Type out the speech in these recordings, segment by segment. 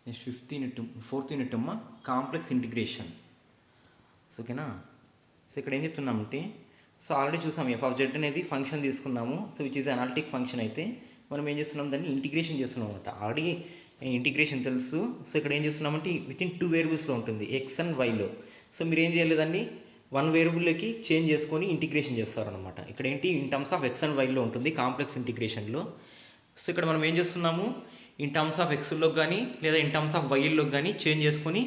Next fourth unit అమ్మ complex integration. So ఓకేనా. So ఇక్కడ ఏం చెప్తున్నామంటే, సో ఆల్రెడీ చూసాం ఎఫ్ ఆఫ్ జెడ్ అనేది ఫంక్షన్ తీసుకున్నాము. So which is analytic function. అయితే మనం ఏం చేస్తున్నాం, దాన్ని ఇంటిగ్రేషన్ చేస్తున్నాం అనమాట. ఆల్రెడీ ఇంటిగ్రేషన్ తెలుసు. సో ఇక్కడ ఏం చేస్తున్నామంటే విత్ ఇన్ 2 వేరియబుల్స్లో ఉంటుంది, ఎక్స్ అండ్ వైలో. సో మీరు ఏం చేయలేదండి, 1 వేరియబుల్లోకి చేంజ్ చేసుకొని ఇంటిగ్రేషన్ చేస్తారనమాట. ఇక్కడ ఏంటి, in terms of x and వైలో ఉంటుంది కాంప్లెక్స్ ఇంటిగ్రేషన్లో. సో ఇక్కడ మనం ఏం చేస్తున్నాము, ఇన్ టర్మ్స్ ఆఫ్ ఎక్స్లోకి కానీ లేదా ఇన్ టర్మ్స్ ఆఫ్ వైలోకి కానీ చేంజ్ చేసుకొని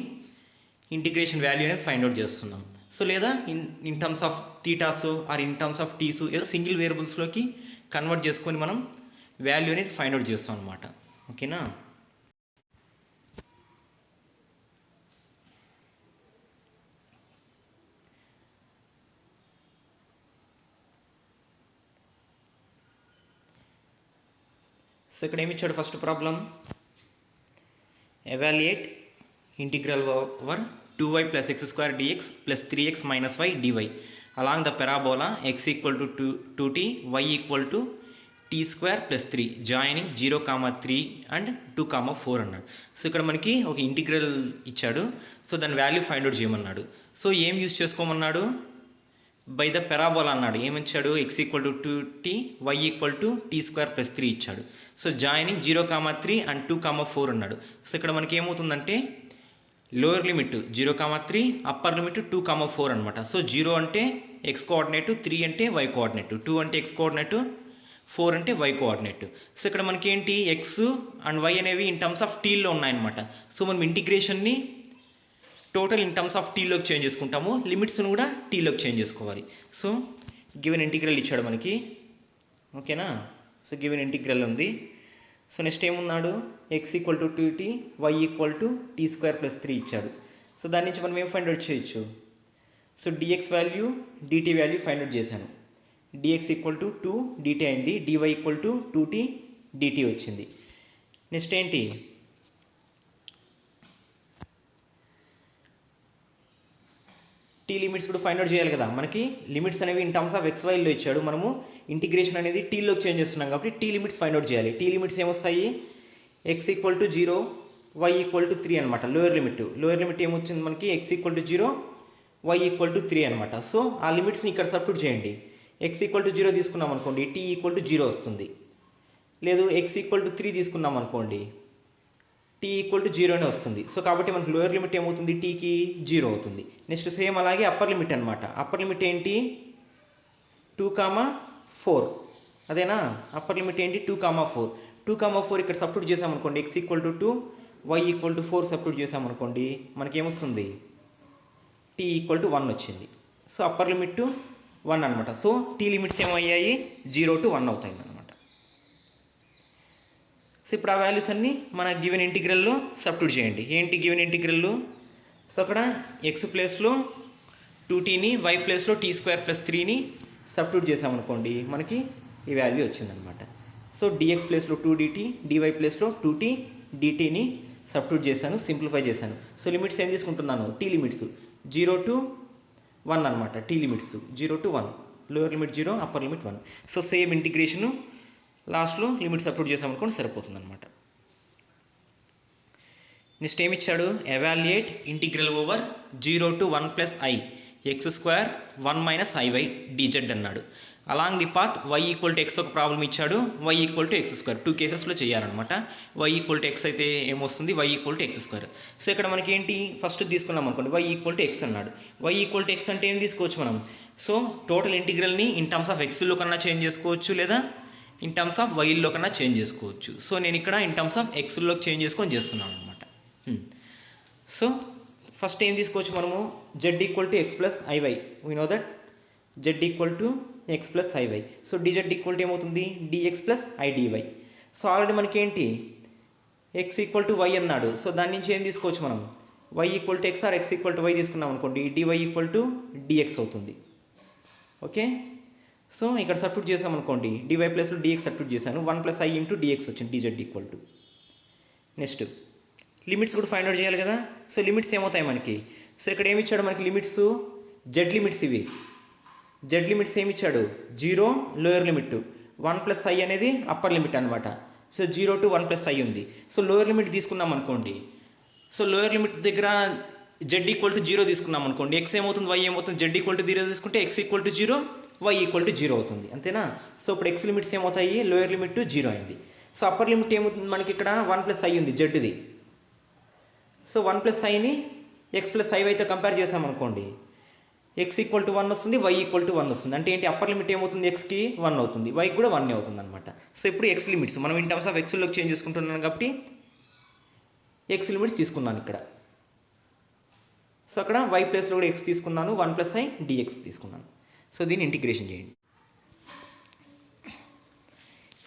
ఇంటిగ్రేషన్ వాల్యూ అనేది ఫైండ్ అవుట్ చేస్తున్నాం. సో లేదా in terms of thetas or in terms of ts ఏదో సింగిల్ వేరియబుల్స్లోకి కన్వర్ట్ చేసుకొని మనం వాల్యూ అనేది ఫైండ్ అవుట్ చేస్తాం అనమాట. ఓకేనా. సో ఇక్కడ ఏమి ఇచ్చాడు, first problem evaluate integral over 2y plus x square dx plus 3x minus y dy along the parabola x equal to 2t y equal to t square plus 3 joining 0, 3 and 2, 4 అన్నాడు. So ఇక్కడ మనకి ఒక integral ఇచ్చాడు. So దాని value find out చేయమన్నాడు. So ఏం use చేసుకోమన్నాడు, by the parabola అన్నాడు. ఏమిచ్చాడు, x equal to 2t y equal to t square plus 3 ఇచ్చాడు. సో జాయినింగ్ 0, 3 అండ్ 2, 4 అన్నాడు. సో ఇక్కడ మనకి ఏమవుతుందంటే లోయర్ లిమిట్ 0, 3, అప్పర్ లిమిట్ 2, 4 అనమాట. సో 0 అంటే ఎక్స్ కోఆర్డినేట్, 3 అంటే వై కోఆర్డినేట్, 2 అంటే ఎక్స్ కోఆర్డినేట్, 4 అంటే వై కోఆర్డినేట్. సో ఇక్కడ మనకి ఏంటి, ఎక్స్ అండ్ వై అనేవి ఇన్ టర్మ్స్ ఆఫ్ టీలో ఉన్నాయన్నమాట. సో మనం ఇంటిగ్రేషన్ని టోటల్ ఇన్ టర్మ్స్ ఆఫ్ టీలోకి చేంజ్ చేసుకుంటాము, లిమిట్స్ను కూడా టీలోకి చేంజ్ చేసుకోవాలి. సో గివెన్ ఇంటిగ్రల్ ఇచ్చాడు మనకి. ఓకేనా. సో గివెన్ ఇంటిగ్రల్ ఉంది. సో నెక్స్ట్ ఏమున్నాడు, x equal to 2t y equal to t square plus 3 ఇచ్చాడు. సో దాని నుంచి మనం ఏం ఫైండ్ అవుట్ చేయొచ్చు, so dx value dt value find out చేశాను. డిఎక్స్ ఈక్వల్ టు 2 డిటీ అయింది, dy equal to 2t dt వచ్చింది. నెక్స్ట్ ఏంటి, టీ లిమిట్స్ కూడా ఫైండ్ అవుట్ చేయాలి కదా. మనకి లిమిట్స్ అనేవి ఇన్ టర్మ్స్ ఆఫ్ ఎక్స్ వైలో ఇచ్చాడు, మనము ఇంటిగ్రేషన్ అనేది టీలోకి చేంజ్ చేస్తున్నాం కాబట్టి టీ లిమిట్స్ ఫైండ్ అవుట్ చేయాలి. టీ లిమిట్స్ ఏమొస్తాయి, x equal to 0 y equal to 3 అనమాట. లోయర్ లిమిట్ ఏమొచ్చింది మనకి, x equal to 0 y equal to 3 అనమాట. సో ఆ లిమిట్స్ని ఇక్కడ సబ్స్టిట్యూట్ చేయండి. ఎక్స్ ఈక్వల్ టు 0 తీసుకున్నాం అనుకోండి, టీ ఈక్వల్ టు 0 వస్తుంది. లేదు ఎక్స్ ఈక్వల్ టు 3 తీసుకున్నాం అనుకోండి, టీ ఈక్వల్ టు 0 వస్తుంది. సో కాబట్టి మనకి లోయర్ లిమిట్ ఏమవుతుంది, టీకి 0 అవుతుంది. నెక్స్ట్ సేమ్ అలాగే అప్పర్ లిమిట్ అనమాట. అప్పర్ లిమిట్ ఏంటి, 2, 4 అదేనా. అప్పర్ లిమిట్ ఏంటి, 2, 4. 2, 4 ఇక్కడ సబ్స్టిట్యూట్ చేసామనుకోండి, x equal to 2 y equal to 4 substitute చేసామనుకోండి, మనకి ఏమొస్తుంది, టీ ఈక్వల్ టు 1 వచ్చింది. సో అప్పర్ లిమిట్ 1 అనమాట. సో టీ లిమిట్స్ ఏమయ్యాయి, 0 to 1 అవుతాయి అనమాట. సో ఇప్పుడు ఆ వాల్యూస్ అన్నీ మన గివెన్ ఇంటిగ్రల్లో సబ్స్టిట్యూట్ చేయండి. ఏంటి గివెన్ ఇంటిగ్రల్లో, సో అక్కడ ఎక్స్ ప్లేస్లో 2tని, వై ప్లేస్లో టీ స్క్వేర్ ప్లస్ 3ని సబ్స్టిట్యూట్ చేసామనుకోండి, మనకి ఈ వాల్యూ వచ్చిందనమాట. సో డిఎక్స్ ప్లేస్లో 2dt, డివై ప్లేస్లో 2t డిటీని సబ్స్టిట్యూట్ చేశాను, సింప్లిఫై చేశాను. సో లిమిట్స్ ఏం తీసుకుంటున్నాను, టీ లిమిట్స్ 0 to 1 అనమాట. T limits 0 to 1, lower limit 0, upper limit 1. So same integration లాస్ట్లో లిమిట్స్ సబ్స్టిట్యూట్ చేసామనుకోండి సరిపోతుంది అనమాట. నెక్స్ట్ ఏమి ఇచ్చాడు, evaluate integral over 0 to 1 plus i x square 1 minus iy dz అన్నాడు. Along the path y equal to x ఒక problem ఇచ్చాడు, y equal to X square 2 కేసెస్లో చేయాలన్నమాట. y ఈక్వల్ టు ఎక్స్ అయితే ఏమొస్తుంది, y equal to X square. So ఇక్కడ మనకి ఏంటి, ఫస్ట్ తీసుకున్నాం అనుకోండి, y ఈక్వల్ టు ఎక్స్ అన్నాడు. y ఈక్వల్ టు ఎక్స్ అంటే ఏం తీసుకోవచ్చు మనం, సో టోటల్ ఇంటిగ్రల్ని ఇన్ టర్మ్స్ ఆఫ్ ఎక్స్లో కన్నా చేంజ్ చేసుకోవచ్చు, లేదా ఇన్ టర్మ్స్ ఆఫ్ వైలో కన్నా చేంజ్ చేసుకోవచ్చు. సో నేను ఇక్కడ ఇన్ టర్మ్స్ ఆఫ్ ఎక్స్లోకి చేంజ్ చేసుకొని చేస్తున్నాను అనమాట. సో ఫస్ట్ ఏం తీసుకోవచ్చు మనము, Z equal to X plus I Y. We know that Z equal to X plus I Y. So dz equal to ఏమవుతుంది, D X plus I D Y. So already మనకి ఏంటి, ఎక్స్ ఈక్వల్ టు వై అన్నాడు. సో దాని నుంచి ఏం తీసుకోవచ్చు మనం, Y equal to X or X equal to Y తీసుకున్నాం అనుకోండి, డివై ఈక్వల్ టు డిఎక్స్ అవుతుంది. ఓకే. సో ఇక్కడ సబ్స్టిట్యూట్ చేసామనుకోండి, డివై ప్లస్లో డిఎక్స్ సబ్స్టిట్యూట్ చేశాను, 1 plus i ఇంటూ డిఎక్స్ వచ్చింది, dz equal to. Next limits కూడా ఫైండ్ అవుట్ చేయాలి కదా. సో లిమిట్స్ ఏమవుతాయి మనకి, సో ఇక్కడ ఏమి ఇచ్చాడు మనకి లిమిట్స్, జెడ్ లిమిట్స్ ఇవి. జెడ్ లిమిట్స్ ఏమి ఇచ్చాడు, 0 లోయర్ లిమిట్, 1 plus i అనేది అప్పర్ లిమిట్ అనమాట. సో 0 to 1 plus i ఉంది. సో లోయర్ లిమిట్ తీసుకున్నాం అనుకోండి, సో లోయర్ లిమిట్ దగ్గర జెడ్ ఈక్వల్ టు జీరో తీసుకున్నాం అనుకోండి, ఎక్స్ ఏమవుతుంది, వై ఏమవుతుంది, జెడ్ ఈక్వల్ టు జీరో తీసుకుంటే x equal to zero, y equal to zero అవుతుంది, అంతేనా. సో ఇప్పుడు ఎక్స్ లిమిట్స్ ఏమవుతాయి, లోయర్ లిమిట్ జీరో అయింది. సో అప్పర్ లిమిట్ ఏమవుతుంది, మనకి ఇక్కడ 1 + i ఉంది జెడ్ది. సో 1 + iని ఎక్స్ ప్లస్ ఐ అయితే కంపేర్ చేసామనుకోండి, ఎక్స్ ఈక్వల్ టు 1 వస్తుంది, వై ఈక్వల్ టు 1 వస్తుంది. అంటే ఏంటి, అప్పర్ లిమిట్ ఏమవుతుంది, ఎక్స్కి 1 అవుతుంది, వైకి కూడా 1 అవుతుంది అనమాట. సో ఇప్పుడు ఎక్స్ లిమిట్స్ మనం ఇన్ టర్మ్స్ ఆఫ్ ఎక్స్లోకి చేంజ్ చేసుకుంటున్నాం కాబట్టి ఎక్స్ లిమిట్స్ తీసుకున్నాను ఇక్కడ. సో అక్కడ వై ప్లేస్లో కూడా ఎక్స్ తీసుకున్నాను, 1 + i dx తీసుకున్నాను. సో దీన్ని ఇంటిగ్రేషన్ చేయండి.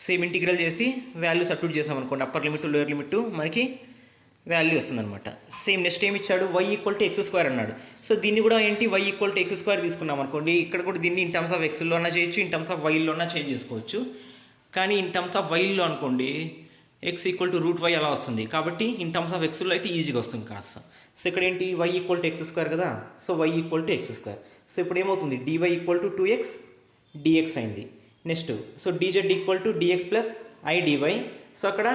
సేమ్ ఇంటిగ్రల్ చేసి వాల్యూ సబ్స్టిట్యూట్ చేసాం అనుకోండి, అప్పర్ లిమిట్ లోయర్ లిమిట్ మనకి వాల్యూ వస్తుందన్నమాట. సేమ్ నెక్స్ట్ ఏమి ఇచ్చాడు, వై ఈక్వల్ టు x² అన్నాడు. సో దీన్ని కూడా ఏంటి, వై ఈక్వల్ టు x² తీసుకున్నాం అనుకోండి, ఇక్కడ కూడా దీన్ని ఇన్ టర్మ్స్ ఆఫ్ ఎక్స్లోనా చేయొచ్చు, ఇన్ టర్మ్స్ ఆఫ్ వైలోనా చేంజ్ చేసుకోవచ్చు. కానీ ఇన్ టర్మ్స్ ఆఫ్ వైలో అనుకోండి x ఈక్వల్ టు √y అలా వస్తుంది, కాబట్టి ఇన్ టర్మ్స్ ఆఫ్ ఎక్స్లో అయితే ఈజీగా వస్తుంది కాస్త. సో ఇక్కడ ఏంటి, వై ఈక్వల్ టు x² కదా, so y equal to x². So ఇప్పుడు ఏమవుతుంది, dy equal to 2x dx అయింది. Next so dz equal to dx plus i dy. So అక్కడ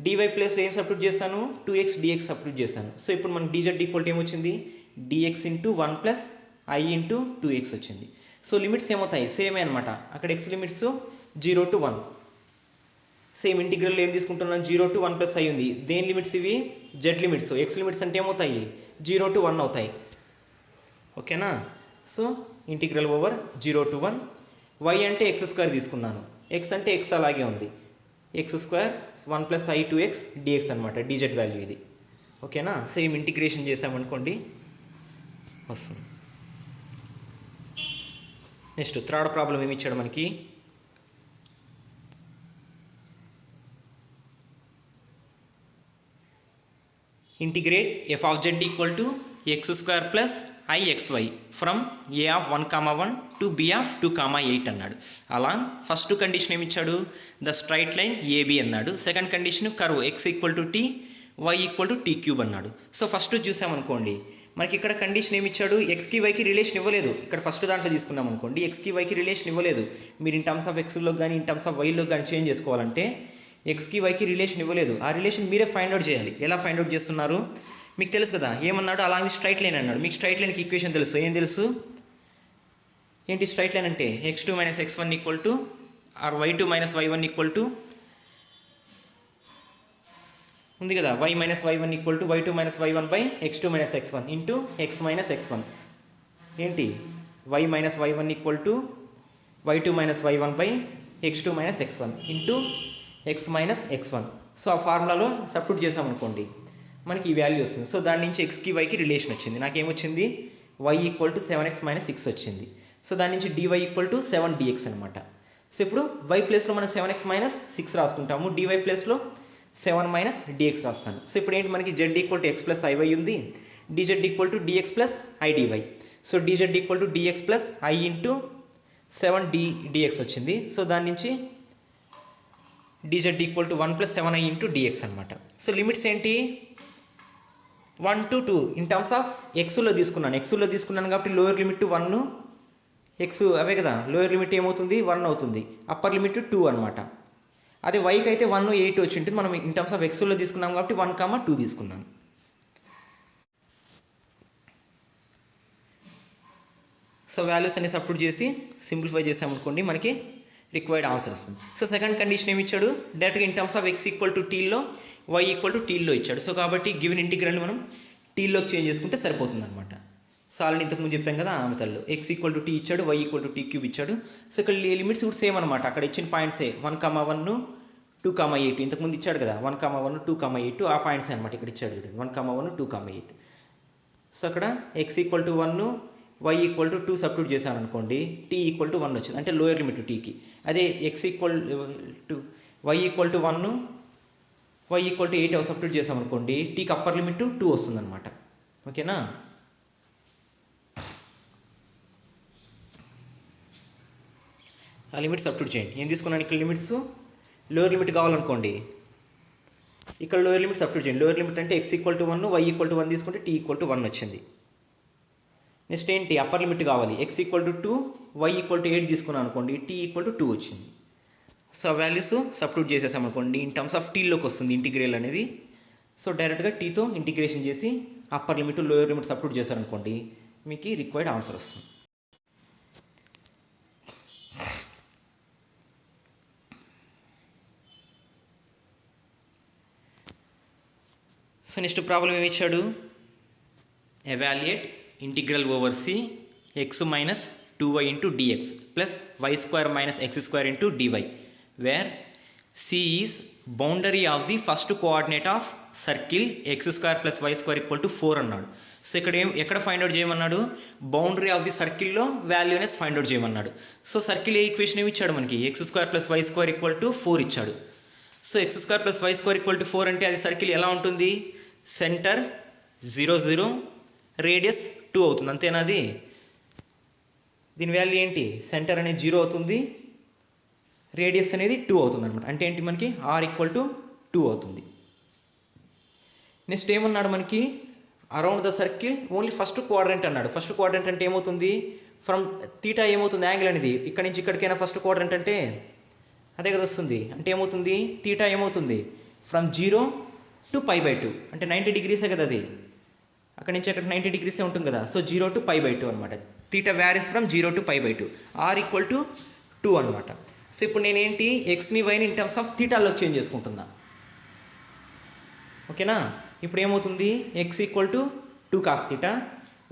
dy ప్లస్లో ఏం సబ్స్టిట్యూట్ చేశాను, 2x dx సబ్స్టిట్యూట్ చేశాను. సో ఇప్పుడు మనకి dz ఈక్వల్ టు ఏమొచ్చింది, dx into 1 + i into 2x వచ్చింది. సో లిమిట్స్ ఏమవుతాయి, సేమే అనమాట. అక్కడ x limits 0 to 1. Same integral ఏం తీసుకుంటున్నాం, 0 to 1 + i ఉంది. దేని లిమిట్స్ ఇవి, జెడ్ లిమిట్స్. ఎక్స్ లిమిట్స్ అంటే ఏమవుతాయి, 0 to 1 అవుతాయి, ఓకేనా. So integral over 0 to 1. y అంటే x² తీసుకున్నాను, x అంటే x అలాగే ఉంది, x² 1 + i 2x dx అనమాట, dz వాల్యూ ఇది, ఓకేనా. సేమ్ ఇంటిగ్రేషన్ చేసామనుకోండి వస్తుంది. నెక్స్ట్ థర్డ్ ప్రాబ్లం ఏమి ఇచ్చాడు మనకి, integrate f of z equal to x² + ixy from a of 1, 1 to b of 2, 8 అన్నాడు. అలా ఫస్ట్ కండిషన్ ఏమి ఇచ్చాడు, ద స్ట్రైట్ లైన్ ఏబి అన్నాడు. Second condition curve x equal to t, y equal to t³ అన్నాడు. So first చూసామనుకోండి, మనకి ఇక్కడ condition ఏమి ఇచ్చాడు, ఎక్స్కి వైకి రిలేషన్ ఇవ్వలేదు. ఇక్కడ ఫస్ట్ దాంట్లో తీసుకున్నాం అనుకోండి, ఎక్స్కి వైకి రిలేషన్ ఇవ్వలేదు. మీరు ఇన్ టర్మ్స్ ఆఫ్ ఎక్స్లో కానీ ఇన్ టర్మ్స్ ఆఫ్ వైలో కానీ చేంజ్ చేసుకోవాలంటే ఎక్స్కి వైకి రిలేషన్ ఇవ్వలేదు. ఆ రిలేషన్ మీరే ఫైండ్ అవుట్ చేయాలి. ఎలా ఫైండ్ అవుట్ చేస్తున్నారు, మీకు తెలుసు కదా, ఏమన్నాడు, అలాగే స్ట్రైట్ లైన్ అన్నాడు. మీకు స్ట్రైట్ లైన్కి ఈక్వేషన్ తెలుసు, ఏం తెలుసు, ఏంటి స్ట్రైట్ లైన్ అంటే x2 - x1 equal to or y2 - y1 equal to ఉంది కదా, y - y1 equal to y2 - y1 by x2 - x1 into x - x1. ఏంటి, y - y1 equal to y2 - y1 by x2 - x1 into x - x1. So ఆ ఫార్ములాలో substitute చేసామనుకోండి మనకి ఈ value వస్తుంది. So దాని నుంచి ఎక్స్కి వైకి రిలేషన్ వచ్చింది. నాకేమొచ్చింది, y ఈక్వల్ టు 7x - 6 వచ్చింది. సో దాని నుంచి dy ఈక్వల్ టు 7 dx అనమాట. సో ఇప్పుడు y ప్లేస్లో మనం 7x - 6 రాసుకుంటాము, dy ప్లేస్లో 7 - dx రాస్తాను. సో ఇప్పుడు ఏంటి, మనకి z equal to x + iy ఉంది, dz equal to dx + i dy. So dz equal to dx + i into 7 dx వచ్చింది. సో దాని నుంచి dz equal to 1 + 7i into dx అనమాట. సో లిమిట్స్ ఏంటి, 1 to 2 ఇన్ టర్మ్స్ ఆఫ్ ఎక్స్లో తీసుకున్నాను కాబట్టి lower limit 1, X అవే కదా, లోయర్ లిమిట్ ఏమవుతుంది, 1 అవుతుంది, అప్పర్ లిమిట్ 2 అనమాట. అదే వైకి అయితే 1, 8 వచ్చి ఉంటుంది. మనం ఇన్ టర్మ్స్ ఆఫ్ ఎక్స్లో తీసుకున్నాం కాబట్టి 1, 2 తీసుకున్నాను. సో వాల్యూస్ అన్ని సబ్స్టిట్యూట్ చేసి సింప్లిఫై చేసామనుకోండి మనకి రిక్వైర్డ్ ఆన్సర్ వస్తుంది. సో సెకండ్ కండిషన్ ఏమి ఇచ్చాడు, డైరెక్ట్గా in terms of x equal to టీలో, y ఈక్వల్ టు టీలో ఇచ్చాడు. సో కాబట్టి గివెన్ ఇంటిగ్రల్ని మనం టీలోకి చేంజ్ చేసుకుంటే సరిపోతుంది అనమాట. సో ఆల్రెడీ ఇంతకుముందు చెప్పాం కదా ఆమెతల్లో, x ఈక్వల్ టు టీ ఇచ్చాడు, y ఈక్వల్ టు t³ ఇచ్చాడు. సో ఇక్కడ లిమిట్స్ కూడా సేమ్ అనమాట, అక్కడ ఇచ్చిన పాయింట్సే 1, 1, 2, 8 ఇంతకుముందు ఇచ్చాడు కదా, 1, 1, 2, 8 ఆ పాయింట్స్ అనమాట ఇక్కడ ఇచ్చాడు, 1, 1, 2, 8. సో అక్కడ x equal to 1, y equal to 2 substitute చేశాను అనుకోండి, t ఈక్వల్ టు 1 వచ్చింది, అంటే లోయర్ లిమిట్ టీకి. అదే x equal to y equal to 1, y equal to 8 substitute చేసాం అనుకోండి, టీకి అప్పర్ లిమిట్ 2 వస్తుంది అనమాట, ఓకేనా. ఆ లిమిట్ సబ్స్టిట్యూట్ చేయండి. ఏం తీసుకున్నాను ఇక్కడ లిమిట్స్, లోయర్ లిమిట్ కావాలనుకోండి, ఇక్కడ లోయర్ లిమిట్ సబ్స్టిట్యూట్ చేయండి. లోయర్ లిమిట్ అంటే x equal to 1, y equal to 1 తీసుకుంటే t ఈక్వల్ టు 1 వచ్చింది. నెక్స్ట్ ఏంటి, అప్పర్ లిమిట్ కావాలి, x equal to 2, y equal to 8 తీసుకున్నాను అనుకోండి, t ఈక్వల్ టు 2 వచ్చింది. సో వాల్యూస్ సబ్స్టిట్యూట్ చేసేసామనుకోండి, ఇన్ టర్మ్స్ ఆఫ్ టీలోకి వస్తుంది ఇంటిగ్రేల్ అనేది. సో డైరెక్ట్గా టీతో ఇంటిగ్రేషన్ చేసి upper limit lower limit substitute చేశారనుకోండి, మీకు రిక్వైర్డ్ ఆన్సర్ వస్తుంది. సో నెక్స్ట్ ప్రాబ్లం ఏమి ఇచ్చాడు, evaluate integral over c x minus 2y into dx plus y square minus x square into dy, where c is boundary of the first coordinate of circle x square plus y square equal to 4 అన్నాడు. So ఇక్కడ ఎక్కడ find out చేయమన్నాడు, boundary of the సర్కిల్లో value అనేది find out చేయమన్నాడు. So circle equation ఏమి ఇచ్చాడు మనకి, x square plus y square equal to 4 ఇచ్చాడు. So x square plus y square equal to 4 అంటే అది సర్కిల్ ఎలా ఉంటుంది, సెంటర్ 0 0 రేడియస్ 2 అవుతుంది, అంతేనా? అది దీని వాల్యూ ఏంటి, సెంటర్ అనేది 0 అవుతుంది, రేడియస్ అనేది 2 అవుతుంది అనమాట. అంటే ఏంటి, మనకి r ఈక్వల్ టు 2 అవుతుంది. నెక్స్ట్ ఏమన్నాడు మనకి, around the circle only first quadrant అన్నాడు. ఫస్ట్ క్వాడ్రంట్ అంటే ఏమవుతుంది, ఫ్రమ్ తీటా ఏమవుతుంది, యాంగిల్ అనేది ఇక్కడ నుంచి ఇక్కడికైనా ఫస్ట్ క్వాడ్రంట్ అంటే అదే కదా వస్తుంది. అంటే ఏమవుతుంది, తీటా ఏమవుతుంది, ఫ్రమ్ 0 to π/2 అంటే 90 డిగ్రీసే కదా, అది అక్కడ నుంచి అక్కడ 90 డిగ్రీసే ఉంటుంది కదా. సో 0 to π/2 అనమాట. Theta varies from 0 to π/2, r equal to 2 అనమాట. సో ఇప్పుడు నేనేంటి, ఎక్స్ని వైని ఇన్ టర్మ్స్ ఆఫ్ తీటాల్లో చేంజ్ చేసుకుంటున్నా, ఓకేనా? ఇప్పుడు ఏమవుతుంది, x equal to 2 cos theta,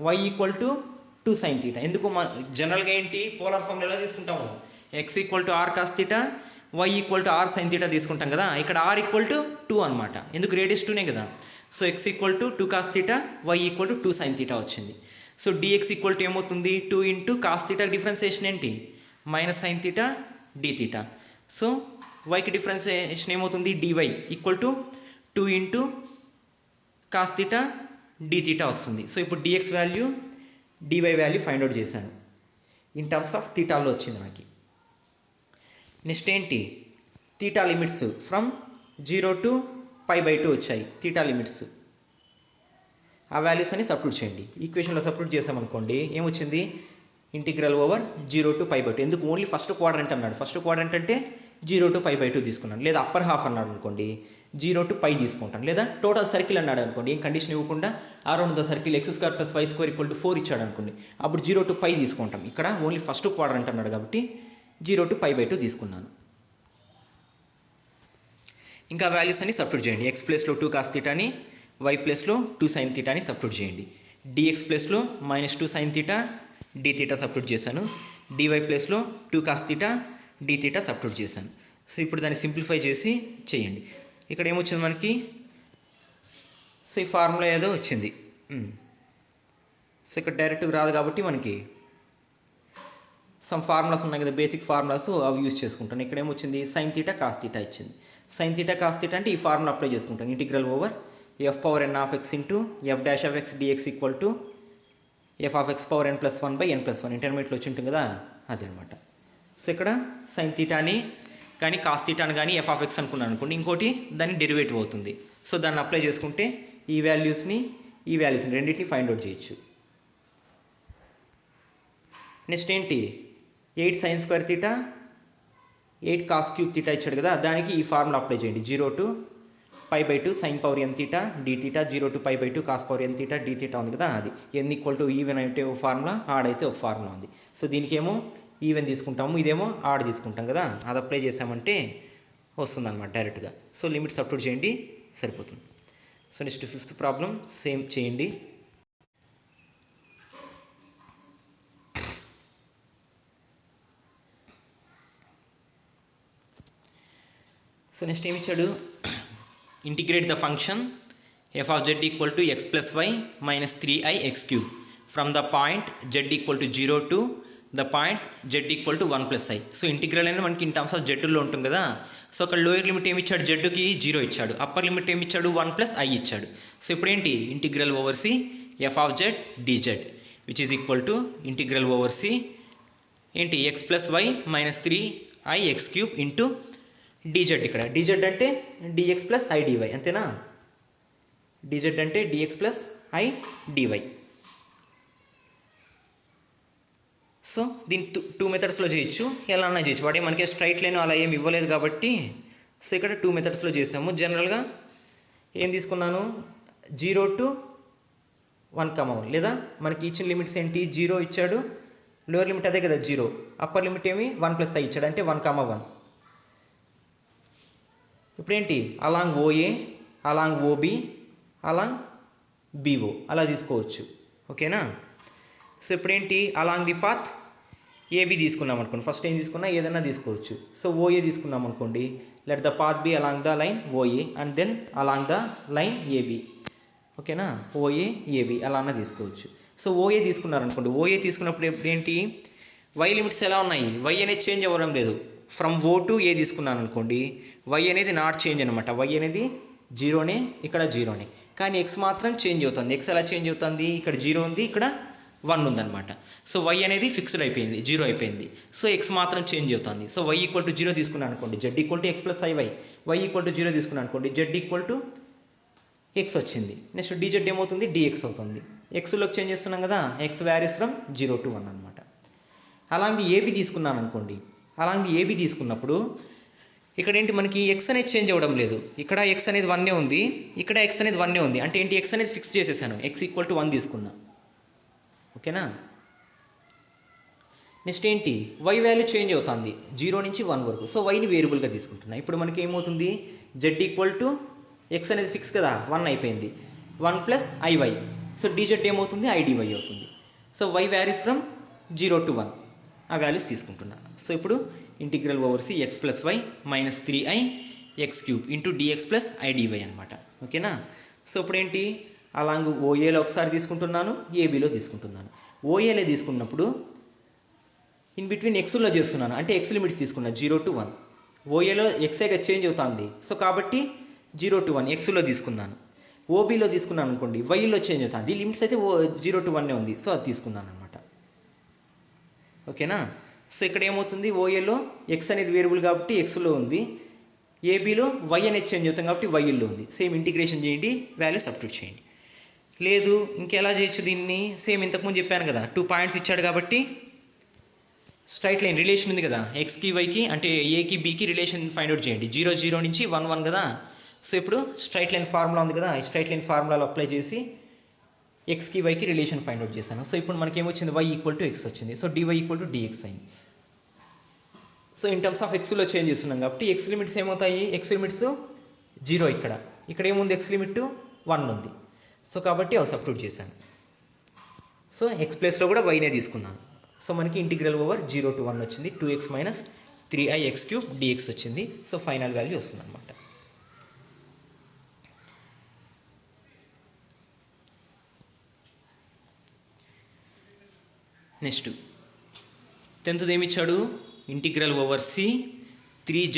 why equal to 2 sine theta. ఎందుకు జనరల్గా ఏంటి, పోలార్ ఫార్ములా ఎలా తీసుకుంటాము, x equal to r cos theta, why equal to r sine theta తీసుకుంటాం కదా. ఇక్కడ ఆర్ ఈక్వల్ టు 2 అనమాట, ఎందుకు రేడియస్ 2నే కదా. So X equal to 2 cos theta, why equal to 2 sine theta వచ్చింది. సో డిఎక్స్ ఈక్వల్ టు ఏమవుతుంది, 2 into cos theta differentiation ఏంటి, minus sine theta D theta. So వైకి డిఫరెన్సియేషన్ ఏమవుతుంది, D Y equal to 2 into cos theta D theta వస్తుంది. So ఇప్పుడు D X value D Y value find out చేశాను, in terms of తీటాల్లో వచ్చింది మనకి. నెక్స్ట్ ఏంటి, తీటా లిమిట్స్ ఫ్రమ్ 0 to π/2 వచ్చాయి, తీటా లిమిట్స్. ఆ వాల్యూస్ అని సబ్స్టిట్యూట్ చేయండి. ఈక్వేషన్లో సబ్స్టిట్యూట్ చేసామనుకోండి ఏమొచ్చింది, ఇంటిగ్రల్ ఓవర్ 0 to π/2. ఎందుకు, ఓన్లీ ఫస్ట్ క్వాడ్రంట్ అన్నాడు. ఫస్ట్ క్వాడ్రంట్ అంటే 0 to π/2 తీసుకున్నాను. లేదా అప్పర్ హాఫ్ అన్నాడు అనుకోండి 0 to π తీసుకుంటాను. లేదా టోటల్ సర్కిల్ అన్నాడు అనుకోండి, ఏం కండిషన్ ఇవ్వకుండా around the circle x square plus y square equal to 4 ఇచ్చాడు అనుకోండి, అప్పుడు 0 to π తీసుకుంటాం. ఇక్కడ ఓన్లీ ఫస్ట్ క్వాడ్రంట్ అన్నాడు కాబట్టి 0 to π/2 తీసుకున్నాను. ఇంకా వాల్యూస్ అని సబ్స్టిట్యూట్ చేయండి. ఎక్స్ ప్లేస్లో 2 కాస్ తీటాని, వై ప్లేస్లో 2 సైన్ తీటాని సబ్స్టిట్యూట్ చేయండి. డిఎక్స్ ప్లేస్లో -2 sine theta D theta substitute చేశాను. డివై ప్లేస్లో 2 cos theta D theta substitute చేశాను. సో ఇప్పుడు దాన్ని సింప్లిఫై చేసి చేయండి. ఇక్కడ ఏమొచ్చింది మనకి, సో ఈ ఫార్ములా ఏదో వచ్చింది. సో ఇక్కడ డైరెక్ట్గా రాదు కాబట్టి మనకి సమ్ ఫార్ములాస్ ఉన్నాయి కదా, బేసిక్ ఫార్ములాస్, అవి యూజ్ చేసుకుంటాను. ఇక్కడ ఏమొచ్చింది, సైన్ తీటా కాస్ తీటా ఇచ్చింది. సైన్ తీటా కాస్ తీటా అంటే ఈ ఫార్ములా అప్లై చేసుకుంటాను. Integral over f power n of x into f dash of x dx equal to f of x power n plus 1 by n plus 1 ఇంటర్మీడియట్లో వచ్చి ఉంటుంది కదా, అది అనమాట. సో ఇక్కడ సైన్ తీటాని కానీ కాస్ తీటాని కానీ f ఆఫ్ x అనుకున్నాను అనుకోండి, ఇంకోటి దాని డెరివేటివ్ అవుతుంది. సో దాన్ని అప్లై చేసుకుంటే ఈ వాల్యూస్ని రెండింటిని ఫైండ్ అవుట్ చేయొచ్చు. నెక్స్ట్ ఏంటి, 8 sine square theta 8 cos cube theta ఇచ్చాడు కదా, దానికి ఈ ఫార్ములా అప్లై చేయండి. 0 to π/2 sine power n theta D theta, 0 to π/2 cos power n theta D theta ఉంది కదా, అది n ఈక్వల్ టు ఈవెన్ అయితే ఒక ఫార్ములా, ఆడ్ అయితే ఒక ఫార్ములా ఉంది. సో దీనికేమో ఈవెన్ తీసుకుంటాము, ఇదేమో ఆడ్ తీసుకుంటాం కదా, అది అప్లై చేసామంటే వస్తుంది అనమాట డైరెక్ట్గా. సో లిమిట్ సబ్స్టిట్యూట్ చేయండి, సరిపోతుంది. So next 5th problem same చేయండి. సో నెక్స్ట్ ఏమి ఇచ్చాడు, integrate the function f of z equal to x plus y minus 3i x cube from the point z equal to 0 to the points z equal to 1 plus i. So integral అనేది మనకి in terms of జెడ్లో ఉంటుంది కదా. So అక్కడ lower limit ఏమి ఇచ్చాడు, జెడ్కి 0 ఇచ్చాడు, upper limit ఏమి ఇచ్చాడు 1 ప్లస్ i ఇచ్చాడు. సో ఇప్పుడు ఏంటి, integral over c f of z dz which is equal to integral over c ఏంటి x plus y minus 3i x cube into dz. ఇక్కడ dz అంటే dx ప్లస్ i dy, అంతేనా? dz అంటే dx plus i dy. So దీన్ని 2 మెథడ్స్లో చేయొచ్చు, ఎలా అన్నా చేయొచ్చు. వాడే మనకి స్ట్రైట్ లైన్ అలా ఏమి ఇవ్వలేదు కాబట్టి సో ఇక్కడ 2 మెథడ్స్లో చేసాము. జనరల్గా ఏం తీసుకున్నాను, 0 to 1, లేదా మనకి ఇచ్చిన లిమిట్స్ ఏంటి, 0 ఇచ్చాడు, లోయర్ లిమిట్ అదే కదా 0, అప్పర్ లిమిట్ ఏమి 1 + i ఇచ్చాడు అంటే 1, 1. ఇప్పుడు ఏంటి, along OA, along OB, along BO అలా తీసుకోవచ్చు. ఓకేనా. సో ఇప్పుడు ఏంటి, అలాంగ్ ది పాత్ ఏబి తీసుకున్నాం అనుకోండి, ఫస్ట్ ఏం తీసుకున్నా ఏదైనా తీసుకోవచ్చు. సో ఓఏ తీసుకున్నాం అనుకోండి, let the path be along the line OA and then along the line AB. ఓకేనా, ఓఏ ఏబి అలా అన్న తీసుకోవచ్చు. సో ఓఏ తీసుకున్నారనుకోండి, ఓఏ తీసుకున్నప్పుడు ఏంటి, వై లిమిట్స్ ఎలా ఉన్నాయి, వై అనేది చేంజ్ అవ్వడం లేదు. ఫ్రమ్ ఓ టు ఏ తీసుకున్నాను అనుకోండి, వై అనేది నాట్ చేంజ్ అనమాట, వై అనేది 0నే, ఇక్కడ 0నే, కానీ ఎక్స్ మాత్రం చేంజ్ అవుతుంది. ఎక్స్ ఎలా చేంజ్ అవుతుంది, ఇక్కడ 0 ఉంది, ఇక్కడ 1 ఉందన్నమాట. సో వై అనేది ఫిక్స్డ్ అయిపోయింది, 0 అయిపోయింది. సో ఎక్స్ మాత్రం చేంజ్ అవుతుంది. సో వై ఈక్వల్ టు 0 తీసుకున్నాను అనుకోండి, Z equal to X plus iy. Y equal to 0 తీసుకున్నాను అనుకోండి, జెడ్ ఈక్వల్ టు ఎక్స్ వచ్చింది. నెక్స్ట్ డిజెడ్ ఏమవుతుంది, డిఎక్స్ అవుతుంది. ఎక్స్లోకి చేంజ్ చేస్తున్నాం కదా, ఎక్స్ వ్యారీస్ ఫ్రమ్ 0 to 1 అనమాట. అలాంటి ఏబి తీసుకున్నాను అనుకోండి, అలాంటి ఏబి తీసుకున్నప్పుడు ఇక్కడ ఏంటి, మనకి ఎక్స్ అనేది చేంజ్ అవ్వడం లేదు. ఇక్కడ ఎక్స్ అనేది 1 ఉంది, ఇక్కడ ఎక్స్ అనేది 1 ఉంది. అంటే ఏంటి, ఎక్స్ అనేది ఫిక్స్ చేసేసాను, ఎక్స్ ఈక్వల్ టు 1 తీసుకున్నా. ఓకేనా. నెక్స్ట్ ఏంటి, వై వాల్యూ చేంజ్ అవుతుంది 0 నుంచి 1 వరకు. సో వైని వేరియబుల్గా తీసుకుంటున్నా. ఇప్పుడు మనకి ఏమవుతుంది, జెడ్ ఈక్వల్ టు ఎక్స్ అనేది ఫిక్స్ కదా, 1 అయిపోయింది, 1 + ఐవై. సో డిజెడ్ ఏమవుతుంది, ఐడివై అవుతుంది. So y varies from 0 to 1 ఆ వాల్యూస్ తీసుకుంటున్నా. సో ఇప్పుడు integral over c x plus y minus 3i x³ into dx plus idy అనమాట. ఓకేనా. సో ఇప్పుడు ఏంటి, అలాంగ్ ఓఏలో ఒకసారి తీసుకుంటున్నాను, ఏబీలో తీసుకుంటున్నాను. ఓఏలో తీసుకున్నప్పుడు ఇన్ బిట్వీన్ ఎక్స్లో చేస్తున్నాను, అంటే ఎక్స్ లిమిట్స్ తీసుకున్నా 0 to 1. ఓఏలో ఎక్సేగా చేంజ్ అవుతుంది, సో కాబట్టి 0 to 1 ఎక్స్లో తీసుకున్నాను. ఓబీలో తీసుకున్నాను అనుకోండి, వైలో చేంజ్ అవుతుంది, ఈ లిమిట్స్ అయితే 0 to 1 ఉంది, సో అది తీసుకున్నాను అనమాట. ఓకేనా. సో ఇక్కడ ఏమవుతుంది, ఓఏలో ఎక్స్ అనేది వేరియబుల్ కాబట్టి ఎక్స్లో ఉంది, ఏబీలో వై అనేది చేంజ్ అవుతుంది కాబట్టి వైలో ఉంది. సేమ్ ఇంటిగ్రేషన్ చేయండి, వాల్యూ సబ్స్టిట్యూట్ చేయండి. లేదు ఇంకెలా చేయొచ్చు దీన్ని, సేమ్ ఇంతకుముందు చెప్పాను కదా, 2 పాయింట్స్ ఇచ్చాడు కాబట్టి స్ట్రైట్ లైన్ రిలేషన్ ఉంది కదా, ఎక్స్కి వైకి అంటే ఏకి బీకి రిలేషన్ ఫైండ్ అవుట్ చేయండి. 0 0 నుంచి 1 1 కదా. సో ఇప్పుడు స్ట్రైట్ లైన్ ఫార్ములా ఉంది కదా, ఈ స్ట్రైట్ లైన్ ఫార్ములాలో అప్లై చేసి ఎక్స్కి వైకి రిలేషన్ ఫైండ్ అవుట్ చేశాను. సో ఇప్పుడు మనకి ఏమొచ్చింది, వై ఈక్వల్ టు ఎక్స్ వచ్చింది. So D Y equal to D X అయింది. సో ఇన్ టర్మ్స్ ఆఫ్ ఎక్స్లో చేంజ్ చేస్తున్నాం కాబట్టి ఎక్స్ లిమిట్స్ ఏమవుతాయి, ఎక్స్ లిమిట్స్ 0 ఇక్కడ ఏముంది, ఎక్స్ లిమిట్ 1 ఉంది. సో కాబట్టి అవి సబ్స్టిట్యూట్ చేశాను. సో ఎక్స్ ప్లేస్లో కూడా వైనే తీసుకున్నాను. సో మనకి ఇంటిగ్రల్ ఓవర్ 0 to 1 వచ్చింది, 2x minus 3i x³ dx వచ్చింది. సో ఫైనల్ వాల్యూ వస్తుంది అనమాట. నెక్స్ట్ 10th ఏమి ఇచ్చాడు, integral over c 3z²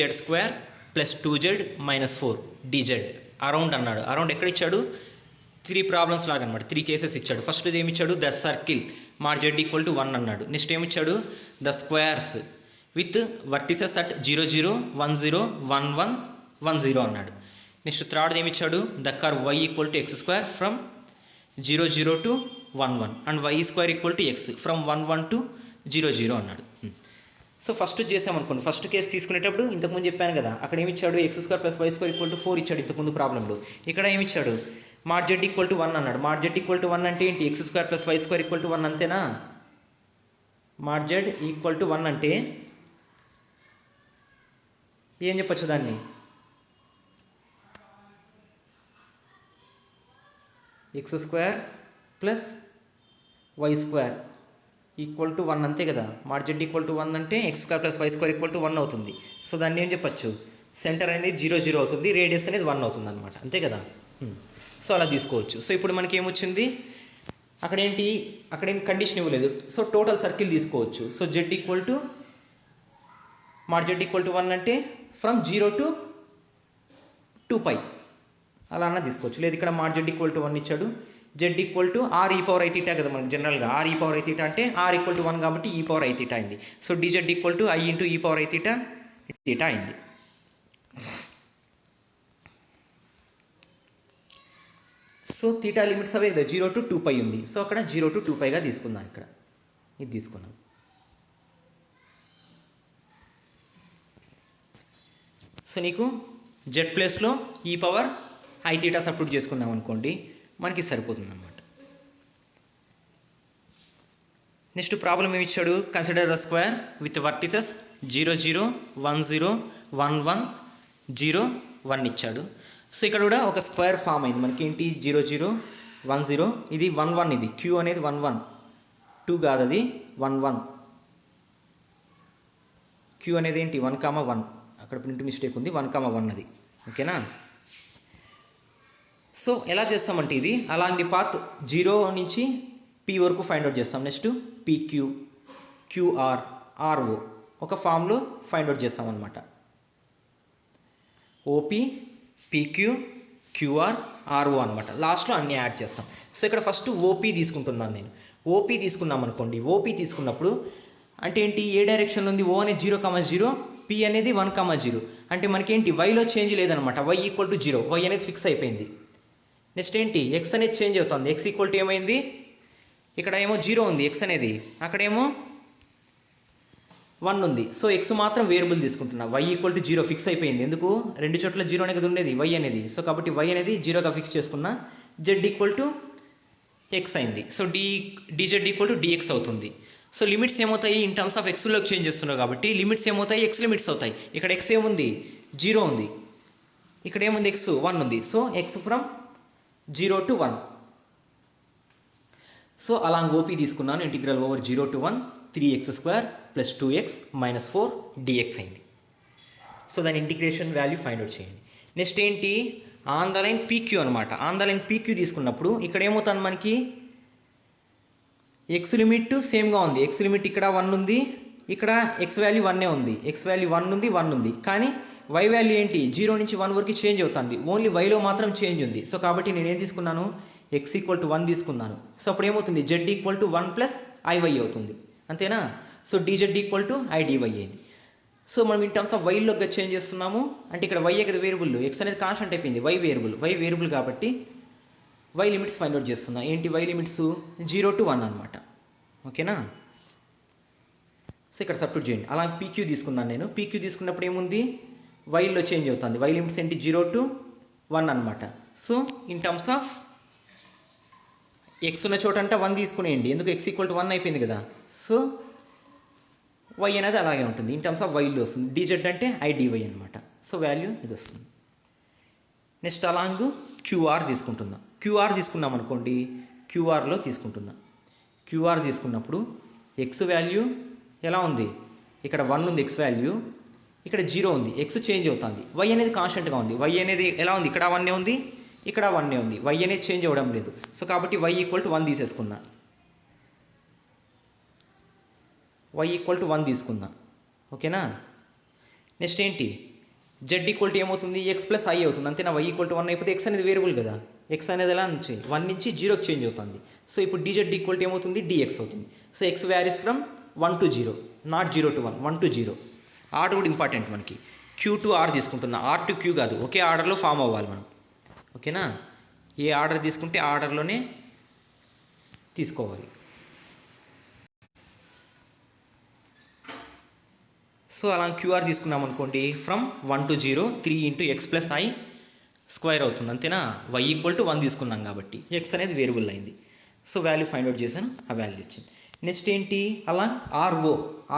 + 2z - 4 dz around అన్నాడు. అరౌండ్ ఎక్కడ ఇచ్చాడు, 3 ప్రాబ్లమ్స్ లాగా అనమాట, 3 కేసెస్ ఇచ్చాడు. ఫస్ట్ ఏమి ఇచ్చాడు, ద సర్కిల్ మార్ z ఈక్వల్ టు 1 అన్నాడు. నెక్స్ట్ ఏమి ఇచ్చాడు, the squares with vertices at 0 0 1 0 1 1 1 0 అన్నాడు. నెక్స్ట్ థర్డ్ ఏమి ఇచ్చాడు, the curve y equal to x² from 0 0 to 1 1 and y² equal to x from 1 1 to 0 0 అన్నాడు. సో ఫస్ట్ చేసామనుకోండి, ఫస్ట్ కేసు తీసుకునేటప్పుడు ఇంతకుముందు చెప్పాను కదా, అక్కడ ఏమి ఇచ్చాడు, x² + y² ఈక్వల్ టు 4 ఇచ్చాడు ఇంతకుముందు ప్రాబ్లంలో. ఇక్కడ ఏమి ఇచ్చాడు, మార్ z ఈక్వల్ టు 1 అన్నాడు. మార్ z ఈక్వల్ టు 1 అంటే ఏంటి, x² + y² ఈక్వల్ టు 1 అంతేనా. మార్ z ఈక్వల్ టు 1 అంటే ఏం చెప్పచ్చు దాన్ని, x² + y² ఈక్వల్ టు 1 అంతే కదా. మార్ z ఈక్వల్ టు 1 అంటే x² + y² ఈక్వల్ టు 1 అవుతుంది. సో దాన్ని ఏం చెప్పచ్చు, సెంటర్ అనేది 0 0 అవుతుంది, రేడియస్ అనేది 1 అవుతుంది అనమాట, అంతే కదా. సో అలా తీసుకోవచ్చు. సో ఇప్పుడు మనకి ఏమొచ్చింది, అక్కడేం కండిషన్ ఇవ్వలేదు. సో టోటల్ సర్కిల్ తీసుకోవచ్చు. సో z ఈక్వల్ టు మార్ z ఈక్వల్ టు 1 అంటే ఫ్రమ్ 0 to 2π అలా అన్న తీసుకోవచ్చు. లేదు ఇక్కడ మార్ z ఈక్వల్ టు 1 ఇచ్చాడు, z equal to r e⁻i⁻θ కదా మనకి జనరల్గా, r e⁻i⁻θ అంటే r ఈక్వల్ టు 1 కాబట్టి e⁻i⁻θ అయింది. So dz equal to i into e⁻i⁻θ అయింది. సో థీటా లిమిట్స్ అవే కదా, 0 to 2π ఉంది. సో అక్కడ 0 to 2πగా తీసుకుందాం, ఇక్కడ ఇది తీసుకున్నాం. సో నీకు z ప్లేస్లో e⁻i⁻ ఐ తీటా సబ్స్టిట్యూట్ చేసుకున్నాం అనుకోండి మనకి సరిపోతుంది అనమాట. నెక్స్ట్ ప్రాబ్లం ఏమి ఇచ్చాడు, consider the square with vertices 0 0 1 0 1 1 0 1 ఇచ్చాడు. సో ఇక్కడ కూడా ఒక స్క్వేర్ ఫామ్ అయింది మనకి. ఏంటి 0 0 1 0, ఇది 1 1, ఇది క్యూ అనేది 1 1, 2 కాదు అది 1 1, క్యూ అనేది ఏంటి 1 1, అక్కడ ప్రింట్ మిస్టేక్ ఉంది, 1 1 అది. ఓకేనా. సో ఎలా చేస్తామంటే ఇది అలాంగ్ ది పాత్ 0 నుంచి పీ వరకు ఫైండ్ అవుట్ చేస్తాం. నెక్స్ట్ పీక్యూ, క్యూఆర్, ఆర్ఓ ఒక ఫామ్లో ఫైండ్ అవుట్ చేస్తాం అనమాట. ఓపీ, పీక్యూ, క్యూఆర్, ఆర్ఓ అనమాట. లాస్ట్లో అన్నీ యాడ్ చేస్తాం. సో ఇక్కడ ఫస్ట్ ఓపీ తీసుకుంటున్నాను నేను. ఓపీ తీసుకున్నాం అనుకోండి, ఓపీ తీసుకున్నప్పుడు అంటే ఏంటి, ఏ డైరెక్షన్లో ఉంది, ఓ అనేది 0 0, పీ అనేది 1 0, అంటే మనకేంటి వైలో చేంజ్ లేదనమాట. వై ఈక్వల్ టు 0, వై అనేది ఫిక్స్ అయిపోయింది. నెక్స్ట్ ఏంటి, ఎక్స్ అనేది చేంజ్ అవుతుంది. ఎక్స్ ఈక్వల్ టు ఏమైంది, ఇక్కడ ఏమో 0 ఉంది ఎక్స్ అనేది, అక్కడేమో 1 ఉంది. సో ఎక్స్ మాత్రం వేరియబుల్ తీసుకుంటున్నా. వై ఈక్వల్ టు 0 ఫిక్స్ అయిపోయింది. ఎందుకు, రెండు చోట్ల 0 అనేది ఉండేది వై అనేది. సో కాబట్టి వై అనేది 0గా ఫిక్స్ చేసుకున్నా. జెడ్ ఈక్వల్ టు ఎక్స్ అయింది. So dz equal to dx అవుతుంది. సో లిమిట్స్ ఏమవుతాయి, ఇన్ టర్మ్స్ ఆఫ్ ఎక్స్లోకి చేంజ్ చేస్తున్నావు కాబట్టి లిమిట్స్ ఏమవుతాయి, ఎక్స్ లిమిట్స్ అవుతాయి. ఇక్కడ ఎక్స్ ఏముంది 0 ఉంది, ఇక్కడ ఏముంది ఎక్స్ 1 ఉంది. So X from 0 to 1. So along O P తీసుకున్నాను. Integral over 0 to 1 3x² + 2x - 4 dx అయింది. సో దాని ఇంటిగ్రేషన్ వాల్యూ ఫైండ్ అవుట్ చేయండి. నెక్స్ట్ ఏంటి, ఆన్ ద లైన్ పీక్యూ అనమాట. ఆన్ ద లైన్ పీక్యూ తీసుకున్నప్పుడు ఇక్కడ ఏమవుతుంది మనకి, ఎక్స్ లిమిట్ సేమ్గా ఉంది. ఎక్స్ లిమిట్ ఇక్కడ 1 ఉంది, ఇక్కడ ఎక్స్ వాల్యూ 1 ఉంది. ఎక్స్ వాల్యూ 1 ఉంది, 1 ఉంది. కానీ వై వాల్యూ ఏంటి 0 నుంచి 1 వరకు చేంజ్ అవుతుంది. ఓన్లీ వైలో మాత్రం చేంజ్ ఉంది. సో కాబట్టి నేను ఏం తీసుకున్నాను, ఎక్స్ ఈక్వల్ టు 1 తీసుకున్నాను. సో అప్పుడు ఏమవుతుంది, జెడ్ ఈక్వల్ టు 1 + ఐవై అవుతుంది. అంతేనా. So dz equal to IDY అయింది. సో మనం ఇన్ టర్మ్స్ ఆఫ్ వైలోగా చేంజ్ చేస్తున్నాము. అంటే ఇక్కడ వై కదా వేరియబుల్, ఎక్స్ అనేది కాన్స్టెంట్ అయిపోయింది, వై వేరియబుల్ కాబట్టి వై లిమిట్స్ ఫైండ్ అవుట్ చేస్తున్నా. ఏంటి వై లిమిట్స్ 0 to 1 అనమాట. ఓకేనా. సో ఇక్కడ సబ్స్టిట్యూట్ చేయండి. అలా పీక్యూ తీసుకున్నాను నేను. పీక్యూ తీసుకున్నప్పుడు ఏముంది, వైలో చేంజ్ అవుతుంది. వై లిమిట్స్ ఏంటి 0 to 1 అనమాట. So in terms of X ఉన్న చోట అంటే 1 తీసుకునేయండి, ఎందుకు ఎక్స్ ఈక్వల్ టు 1 అయిపోయింది కదా. సో వై అనేది అలాగే ఉంటుంది. ఇన్ టర్మ్స్ ఆఫ్ వైలో వస్తుంది. డిజెడ్ అంటే ఐడివై అనమాట. సో వాల్యూ ఇది వస్తుంది. నెక్స్ట్ అలాంగ్ క్యూఆర్ తీసుకుంటున్నాం. క్యూఆర్ తీసుకున్నాం అనుకోండి, క్యూఆర్లో తీసుకుంటున్నాం. క్యూఆర్ తీసుకున్నప్పుడు ఎక్స్ వాల్యూ ఎలా ఉంది, ఇక్కడ 1 ఉంది ఎక్స్ వాల్యూ, ఇక్కడ 0 ఉంది, ఎక్స్ చేంజ్ అవుతుంది. వై అనేది కాన్స్టెంట్గా ఉంది. వై అనేది ఎలా ఉంది, ఇక్కడ 1 ఉంది, ఇక్కడ 1 ఉంది. వై అనేది చేంజ్ అవ్వడం లేదు. సో కాబట్టి వై ఈక్వల్ టు 1 తీసేసుకున్నా. వై ఈక్వల్ టు 1 తీసుకుందాం. ఓకేనా. నెక్స్ట్ ఏంటి, జెడ్ ఈక్వల్ టు ఏమవుతుంది, ఎక్స్ + ఐ అవుతుంది. అంతేనా. వై ఈక్వల్ టు 1 అయిపోతే ఎక్స్ అనేది వేరియబుల్ కదా. ఎక్స్ అనేది ఎలా నుంచి 1 నుంచి 0కి చేంజ్ అవుతుంది. సో ఇప్పుడు డిజెడ్ ఈక్వల్ టు ఏమవుతుంది, డిఎక్స్ అవుతుంది. So X varies from 1 to 0, not 0 to 1, 1 to 0. Order కూడా ఇంపార్టెంట్ మనకి. క్యూ టు ఆర్ తీసుకుంటున్నా, ఆర్ టు క్యూ కాదు, ఒకే ఆర్డర్లో ఫామ్ అవ్వాలి మనం. ఓకేనా. ఏ ఆర్డర్ తీసుకుంటే ఆర్డర్లోనే తీసుకోవాలి. సో అలా క్యూఆర్ తీసుకున్నాం అనుకోండి, ఫ్రమ్ 1 to 0 3 × x + i² అవుతుంది. అంతేనా. వై ఈక్వల్ టు 1 తీసుకున్నాం కాబట్టి ఎక్స్ అనేది వేరియబుల్ అయింది. సో వాల్యూ ఫైండ్ అవుట్ చేశాను, ఆ వాల్యూ వచ్చింది. నెక్స్ట్ ఏంటి, అలా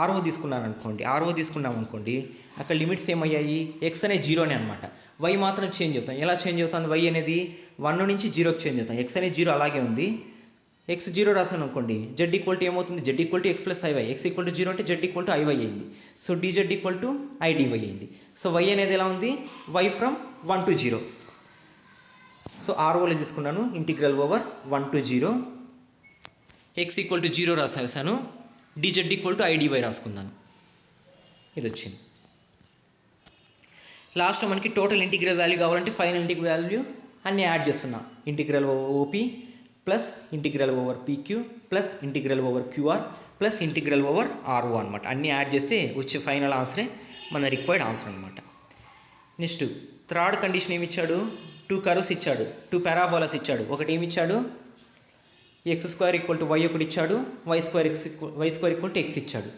ఆర్ఓ తీసుకున్నాను అనుకోండి. ఆర్ఓ తీసుకున్నాం అనుకోండి, అక్కడ లిమిట్స్ ఏమయ్యాయి, ఎక్స్ అనేది 0నే అనమాట. వై మాత్రం చేంజ్ అవుతాం. ఎలా చేంజ్ అవుతుంది, వై అనేది 1 నుంచి 0కి చేంజ్ అవుతాం. ఎక్స్ అనేది 0 అలాగే ఉంది. ఎక్స్ 0 రాసాను అనుకోండి, జెడ్ ఈక్వల్ టు ఏమవుతుంది, Z equal to X + I Y. X equal to 0 అంటే జెడ్ ఈక్వల్ టు ఐవై అయింది. So dz equal to IDY అయింది. సో వై అనేది ఎలా ఉంది, వై ఫ్రమ్ 1 to 0. సో ఆర్ఓలో తీసుకున్నాను. Integral over 1 to 0, X equal to 0 రాసేసాను, డిజెడ్ ఈక్వల్ టు ఐడివై రాసుకున్నాను. ఇది వచ్చింది. లాస్ట్ మనకి టోటల్ ఇంటిగ్రల్ వాల్యూ కావాలంటే ఫైనల్ ఇంటిగ్రల్ వాల్యూ అన్నీ యాడ్ చేస్తున్నా. Integral over OP plus integral over PQ plus integral over QR plus integral over RO అనమాట. అన్నీ యాడ్ చేస్తే వచ్చే ఫైనల్ ఆన్సరే మన రిక్వైర్డ్ ఆన్సర్ అనమాట. నెక్స్ట్ థర్డ్ కండిషన్ ఏమి ఇచ్చాడు, 2 కర్వ్స్ ఇచ్చాడు, 2 పారాబోలాస్ ఇచ్చాడు. ఒకటి ఏమి ఇచ్చాడు, x² = y ఒకటి ఇచ్చాడు, y² = x ఇచ్చాడు.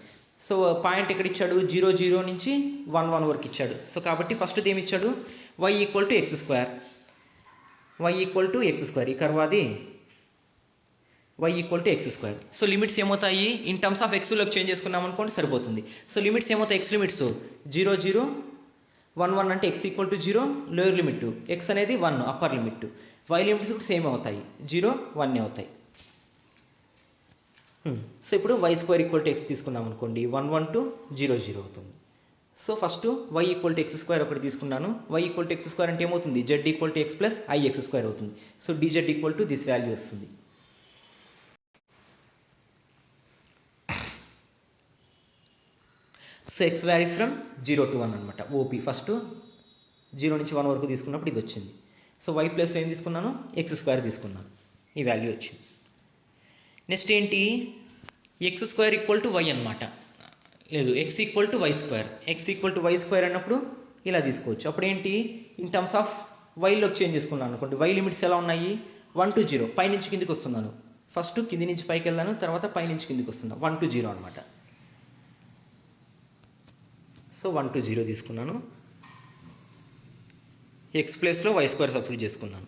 సో పాయింట్ ఎక్కడ ఇచ్చాడు, 0 0 నుంచి 1 1 వరకు ఇచ్చాడు. సో కాబట్టి ఫస్ట్ ఏమి ఇచ్చాడు, y = x². Y equal to X square, ఈ కర్వ్ అది y equal to X square. So limits ఏమవుతాయి, ఇన్ టర్మ్స్ ఆఫ్ ఎక్స్లోకి చేంజ్ చేసుకున్నాం అనుకోండి సరిపోతుంది. సో లిమిట్స్ ఏమవుతాయి, ఎక్స్ లిమిట్స్ 0 0 1 1 అంటే x equal to 0 lower limit, x అనేది 1 అప్పర్ లిమిట్, వై లిమిట్స్ కూడా సేమ్ అవుతాయి 0 1 అవుతాయి. సో ఇప్పుడు y square equal to x తీసుకున్నాం అనుకోండి 1 1 2 0 0 అవుతుంది. So first Y equal to X square ఒకటి తీసుకున్నాను, Y equal to X square అంటే ఏమవుతుంది, Z equal to X plus I X square అవుతుంది. So dz equal to this value వస్తుంది. So X varies from 0 to 1 అనమాట. OP first 0 నుంచి 1 వరకు తీసుకున్నప్పుడు ఇది వచ్చింది. సో వై ప్లస్లో ఏం తీసుకున్నాను, ఎక్స్ స్క్వేర్ తీసుకున్నాను, ఈ వాల్యూ వచ్చింది. నెక్స్ట్ ఏంటి, x square equal to y అనమాట, లేదు x equal to y square, x equal to y square అన్నప్పుడు ఇలా తీసుకోవచ్చు. అప్పుడు ఏంటి, ఇన్ టర్మ్స్ ఆఫ్ వైలోకి చేంజ్ చేసుకున్నాను అనుకోండి, వై లిమిట్స్ ఎలా ఉన్నాయి 1 to 0, పై నుంచి కిందికి వస్తున్నాను, ఫస్ట్ కింది నుంచి పైకి వెళ్ళాను, తర్వాత పై నుంచి కిందికి వస్తున్నాను, 1 to 0 అనమాట. సో 1 to 0 తీసుకున్నాను, ఎక్స్ ప్లేస్లో వై స్క్వేర్ సబ్స్టిట్యూట్ చేసుకున్నాను.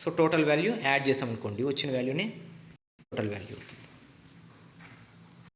సో టోటల్ వాల్యూ యాడ్ చేసాం అనుకోండి, వచ్చిన వాల్యూనే టోటల్ వాల్యూ అవుతుంది.